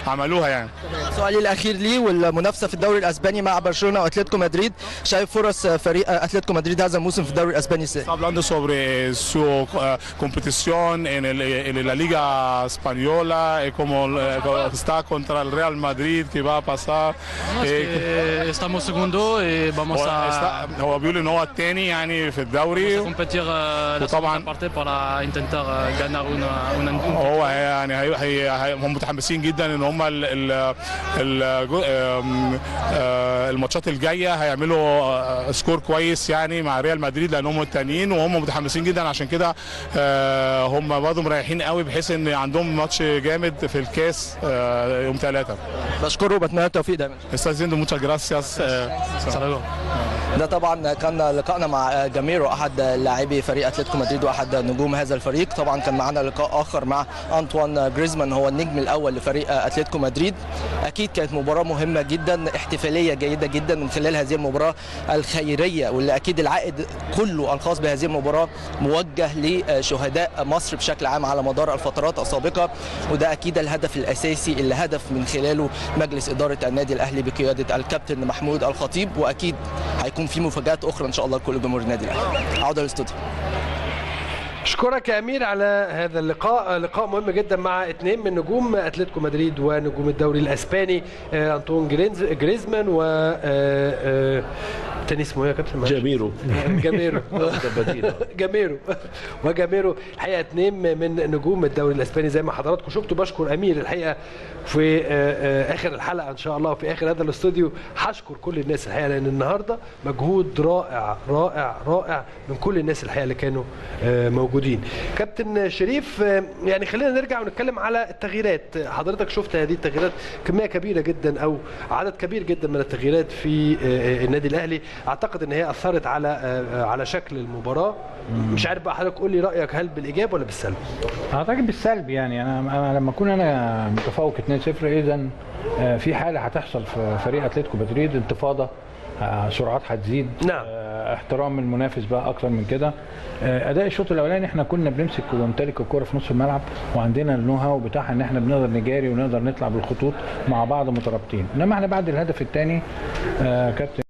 عملوها يعني. سؤالي الاخير لي والمنافسه في الدوري الاسباني مع برشلونه واتلتيكو مدريد، شايف فرص فريق اتلتيكو مدريد هذا الموسم في الدوري الاسباني ازاي؟ Hablando sobre su competición en la Liga Española y cómo está contra el Real Madrid, qué va a pasar. Estamos segundo y vamos هو بيقول ان هو الثاني يعني في الدوري a competir la segunda parte para intentar ganar una. هو يعني هم متحمسين جدا ان هم الماتشات الجايه هيعملوا سكور كويس يعني مع ريال مدريد لان هم التانيين، وهم متحمسين جدا عشان كده هم برضه مريحين قوي بحيث ان عندهم ماتش جامد في الكاس يوم 3. بشكره وبتمنى التوفيق دايما. Está diciendo muchas gracias. ده طبعا كان لقائنا مع جاميرو احد لاعبي فريق اتلتيكو مدريد واحد نجوم هذا الفريق. طبعا كان معنا لقاء اخر مع انطوان جريزمان هو النجم الاول لفريق اتلتيكو مدريد. اكيد كانت مباراه مهمه جدا، احتفاليه جيده جدا من خلال هذه المباراه الخيريه، واللي اكيد العائد كله الخاص بهذه المباراه موجه لشهداء مصر بشكل عام على مدار الفترات السابقه، وده اكيد الهدف الاساسي اللي هدف من خلاله مجلس اداره النادي الاهلي بقياده الكابتن محمود الخطيب، واكيد هيكون في مفاجآت اخرى ان شاء الله لكل جمهور النادي الاهلي. عوده للاستوديو. اشكرك يا امير على هذا اللقاء، لقاء مهم جدا مع اثنين من نجوم اتلتيكو مدريد ونجوم الدوري الاسباني، انطون جريزمان و تاني اسمه ايه يا كابتن؟ جاميرو وجاميرو الحقيقه اثنين من نجوم الدوري الاسباني زي ما حضراتكم شفتوا. بشكر امير الحقيقه في اخر الحلقه ان شاء الله وفي اخر هذا الاستوديو هشكر كل الناس الحقيقه لان النهارده مجهود رائع رائع رائع من كل الناس الحقيقه اللي كانوا موجودين. كابتن شريف، يعني خلينا نرجع ونتكلم على التغييرات. حضرتك شفت هذه التغييرات، كميه كبيره جدا او عدد كبير جدا من التغييرات في النادي الاهلي، اعتقد ان هي اثرت على شكل المباراه. مش عارف بقى حضرتك قول لي رايك، هل بالايجاب ولا بالسلب؟ اعتقد بالسلب. يعني انا لما اكون انا متفوق 2-0 اذا في حاله هتحصل في فريق اتلتيكو مدريد، انتفاضه، سرعات هتزيد، نعم، احترام المنافس بقى اكتر من كده. اداء الشوط الاولاني احنا كنا بنمسك ونمتلك الكره في نص الملعب وعندنا النو هاو بتاعها ان احنا بنقدر نجاري ونقدر نطلع بالخطوط مع بعض مترابطين، انما احنا بعد الهدف الثاني كابتن